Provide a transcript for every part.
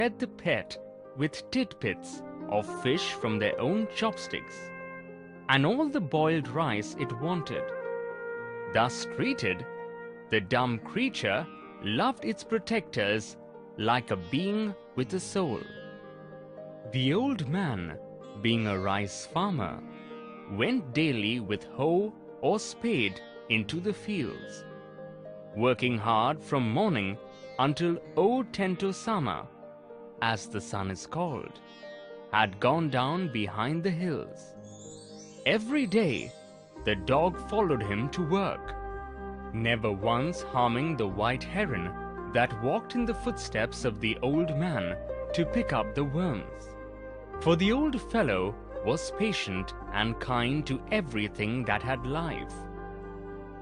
fed the pet with tidbits of fish from their own chopsticks, and all the boiled rice it wanted. Thus treated, the dumb creature loved its protectors like a being with a soul. The old man, being a rice farmer, went daily with hoe or spade into the fields, working hard from morning until O Tento-sama, as the sun is called, had gone down behind the hills. Every day, the dog followed him to work, never once harming the white heron that walked in the footsteps of the old man to pick up the worms. For the old fellow was patient and kind to everything that had life,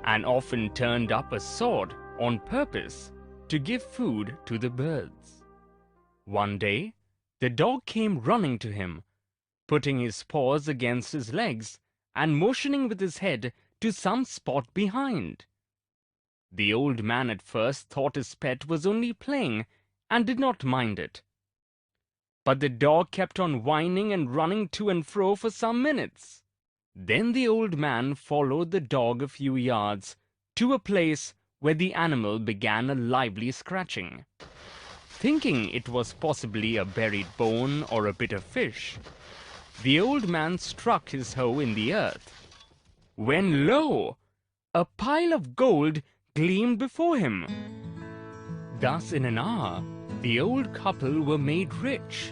and often turned up a sword on purpose to give food to the birds. One day, the dog came running to him, putting his paws against his legs and motioning with his head to some spot behind. The old man at first thought his pet was only playing and did not mind it. But the dog kept on whining and running to and fro for some minutes. Then the old man followed the dog a few yards to a place where the animal began a lively scratching. Thinking it was possibly a buried bone or a bit of fish, the old man struck his hoe in the earth, when lo! A pile of gold gleamed before him. Thus in an hour, the old couple were made rich.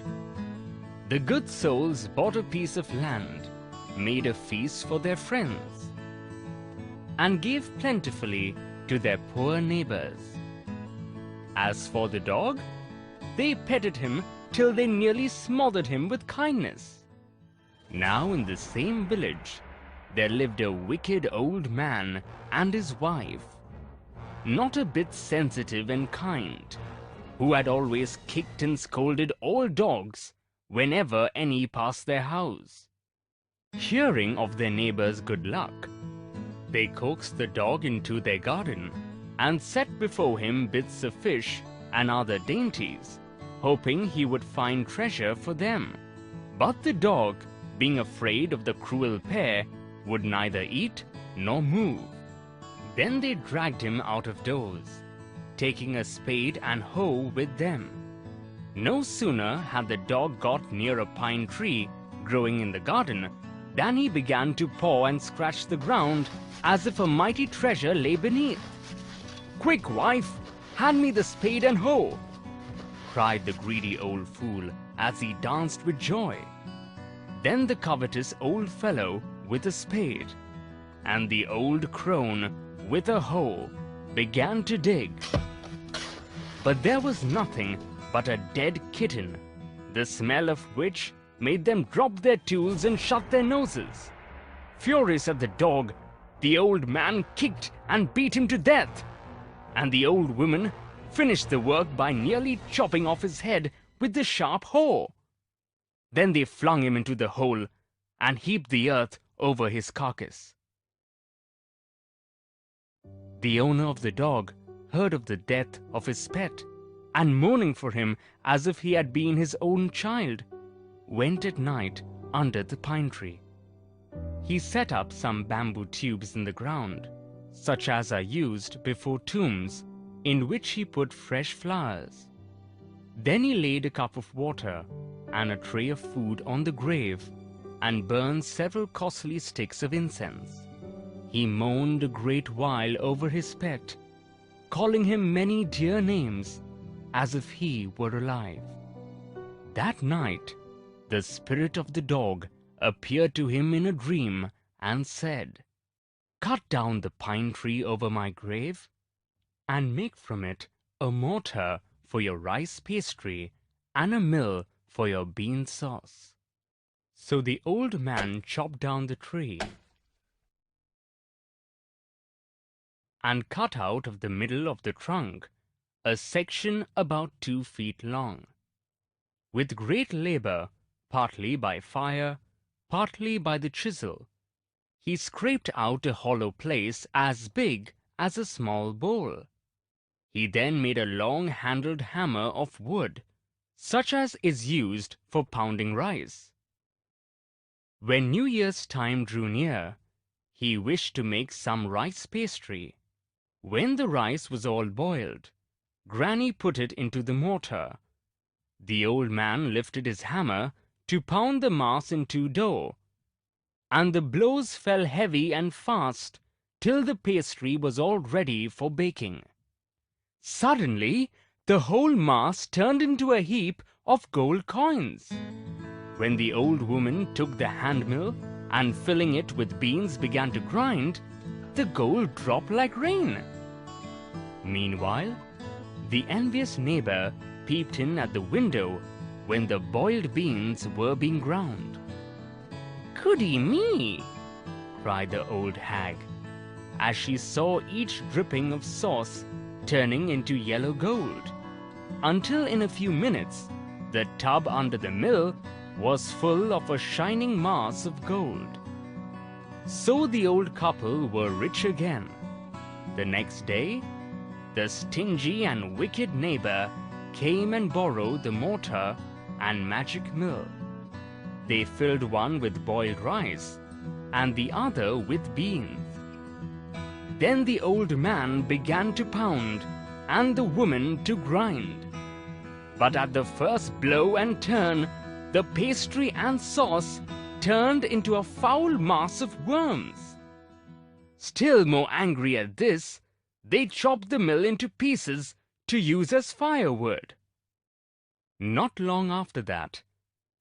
The good souls bought a piece of land, made a feast for their friends, and gave plentifully to their poor neighbors. As for the dog, they petted him till they nearly smothered him with kindness. Now in the same village, there lived a wicked old man and his wife, not a bit sensitive and kind, who had always kicked and scolded all dogs whenever any passed their house. Hearing of their neighbor's good luck, they coaxed the dog into their garden and set before him bits of fish and other dainties, hoping he would find treasure for them. But the dog, being afraid of the cruel pair, would neither eat nor move. Then they dragged him out of doors, taking a spade and hoe with them. No sooner had the dog got near a pine tree growing in the garden than he began to paw and scratch the ground as if a mighty treasure lay beneath. "Quick, wife, hand me the spade and hoe!" cried the greedy old fool as he danced with joy. Then the covetous old fellow with a spade, and the old crone with a hoe began to dig. But there was nothing but a dead kitten, the smell of which made them drop their tools and shut their noses. Furious at the dog, the old man kicked and beat him to death, and the old woman finished the work by nearly chopping off his head with the sharp hoe. Then they flung him into the hole and heaped the earth over his carcass. The owner of the dog heard of the death of his pet, and mourning for him as if he had been his own child, went at night under the pine tree. He set up some bamboo tubes in the ground, such as are used before tombs, in which he put fresh flowers. Then he laid a cup of water and a tray of food on the grave, and burned several costly sticks of incense. He moaned a great while over his pet, calling him many dear names, as if he were alive. That night, the spirit of the dog appeared to him in a dream and said, "Cut down the pine tree over my grave, and make from it a mortar for your rice pastry and a mill for your bean sauce." So the old man chopped down the tree and cut out of the middle of the trunk a section about 2 feet long. With great labor, partly by fire, partly by the chisel, he scraped out a hollow place as big as a small bowl. He then made a long-handled hammer of wood, such as is used for pounding rice. When New Year's time drew near, he wished to make some rice pastry. When the rice was all boiled, Granny put it into the mortar. The old man lifted his hammer to pound the mass into dough, and the blows fell heavy and fast till the pastry was all ready for baking. Suddenly, the whole mass turned into a heap of gold coins. When the old woman took the hand mill and filling it with beans began to grind, the gold dropped like rain. Meanwhile, the envious neighbor peeped in at the window when the boiled beans were being ground. "Goody me!" cried the old hag, as she saw each dripping of sauce turning into yellow gold, until in a few minutes the tub under the mill was full of a shining mass of gold. So the old couple were rich again. The next day, the stingy and wicked neighbor came and borrowed the mortar and magic mill. They filled one with boiled rice and the other with beans. Then the old man began to pound and the woman to grind. But at the first blow and turn, the pastry and sauce turned into a foul mass of worms. Still more angry at this, they chopped the mill into pieces to use as firewood. Not long after that,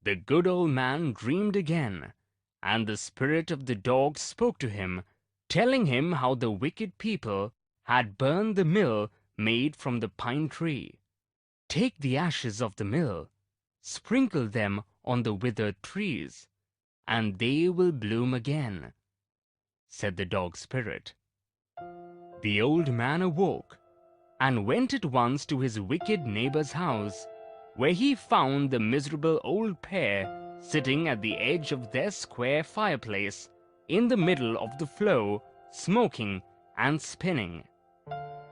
the good old man dreamed again, and the spirit of the dog spoke to him, telling him how the wicked people had burned the mill made from the pine tree. "Take the ashes of the mill, sprinkle them on the withered trees, and they will bloom again," said the dog spirit. The old man awoke and went at once to his wicked neighbor's house, where he found the miserable old pair sitting at the edge of their square fireplace in the middle of the floor, smoking and spinning.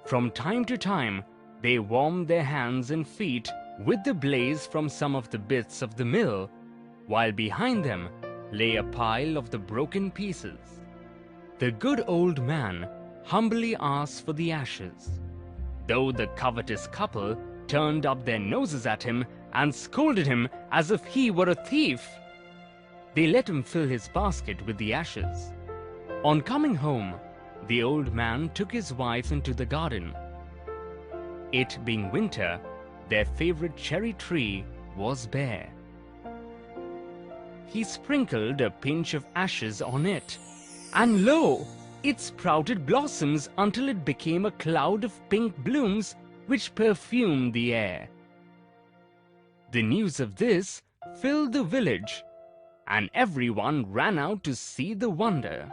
From time to time, they warmed their hands and feet with the blaze from some of the bits of the mill, while behind them lay a pile of the broken pieces. The good old man humbly asked for the ashes, though the covetous couple turned up their noses at him and scolded him as if he were a thief. They let him fill his basket with the ashes. On coming home, the old man took his wife into the garden. It being winter, their favorite cherry tree was bare. He sprinkled a pinch of ashes on it, and lo! It sprouted blossoms until it became a cloud of pink blooms which perfumed the air. The news of this filled the village, and everyone ran out to see the wonder.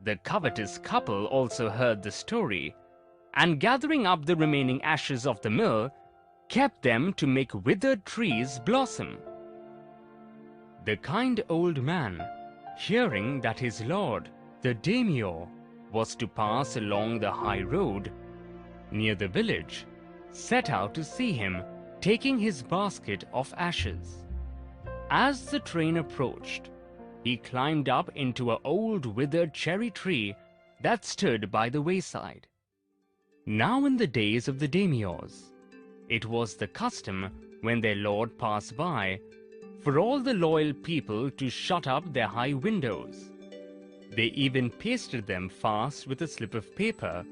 The covetous couple also heard the story, and gathering up the remaining ashes of the mill, kept them to make withered trees blossom. The kind old man, hearing that his lord, the daimyo, was to pass along the high road near the village, set out to see him, taking his basket of ashes. As the train approached, he climbed up into an old withered cherry tree that stood by the wayside. Now in the days of the daimyos, it was the custom when their lord passed by for all the loyal people to shut up their high windows. They even pasted them fast with a slip of paper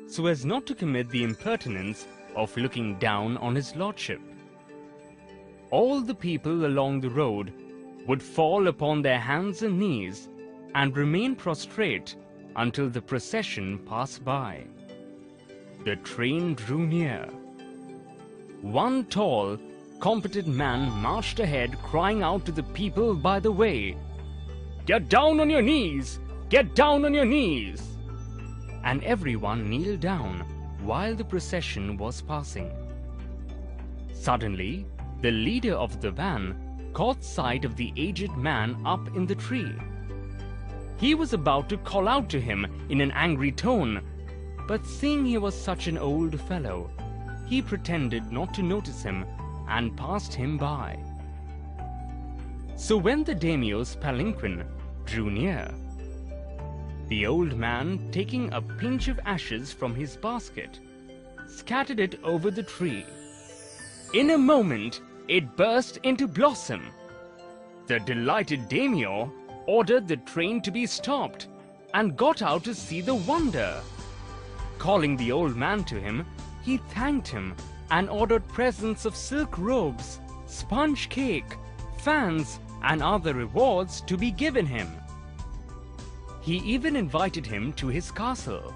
so as not to commit the impertinence of looking down on his lordship. All the people along the road would fall upon their hands and knees and remain prostrate until the procession passed by. The train drew near. One tall, competent man marched ahead, crying out to the people by the way, "Get down on your knees! Get down on your knees!" And everyone kneeled down while the procession was passing. Suddenly, the leader of the van caught sight of the aged man up in the tree. He was about to call out to him in an angry tone, but seeing he was such an old fellow, he pretended not to notice him and passed him by. So when the daimyo's palanquin drew near, the old man, taking a pinch of ashes from his basket, scattered it over the tree. In a moment, it burst into blossom. The delighted daimyo ordered the train to be stopped and got out to see the wonder. Calling the old man to him, he thanked him and ordered presents of silk robes, sponge cake, fans, and other rewards to be given him. He even invited him to his castle.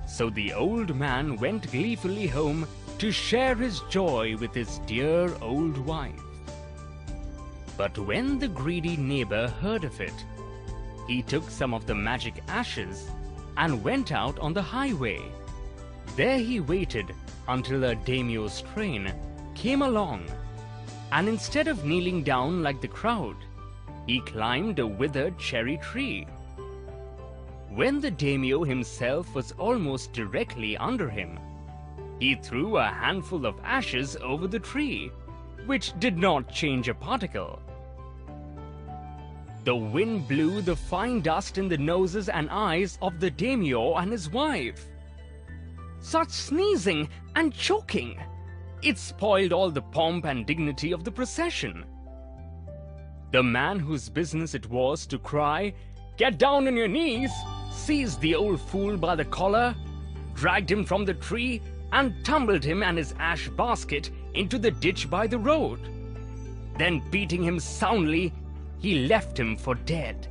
So the old man went gleefully home to share his joy with his dear old wife. But when the greedy neighbor heard of it, he took some of the magic ashes and went out on the highway. There he waited until a daimyo's train came along, and instead of kneeling down like the crowd, he climbed a withered cherry tree. When the daimyo himself was almost directly under him, he threw a handful of ashes over the tree, which did not change a particle. The wind blew the fine dust in the noses and eyes of the daimyo and his wife. Such sneezing and choking! It spoiled all the pomp and dignity of the procession. The man whose business it was to cry, "Get down on your knees!" seized the old fool by the collar, dragged him from the tree, and tumbled him and his ash basket into the ditch by the road. Then, beating him soundly, he left him for dead.